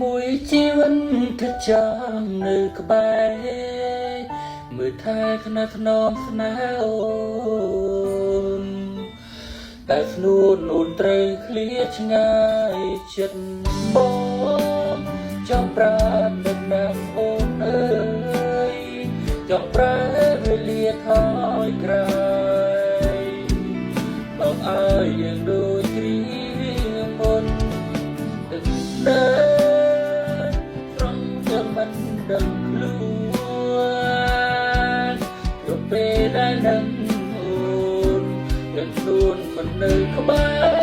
មួយជីវិតthật chẳngនៅក្បែរមើលថែខ្នើថ្នមស្នេហ៍អូនតែស្នួនអូនត្រូវឃ្លាតឆ្ងាយចិត្តបងចង់ប្រាប់ដល់ណាស់អូនអើយចង់ប្រែវេលាថយក្រោយបងអើយយើងដូចគ្រាមុនទឹកដើត្រង់ជាមិនដឹងខ្លួនទៅពេលដែលនឹងអូនទាំងខ្លួនមិននៅក្បែរ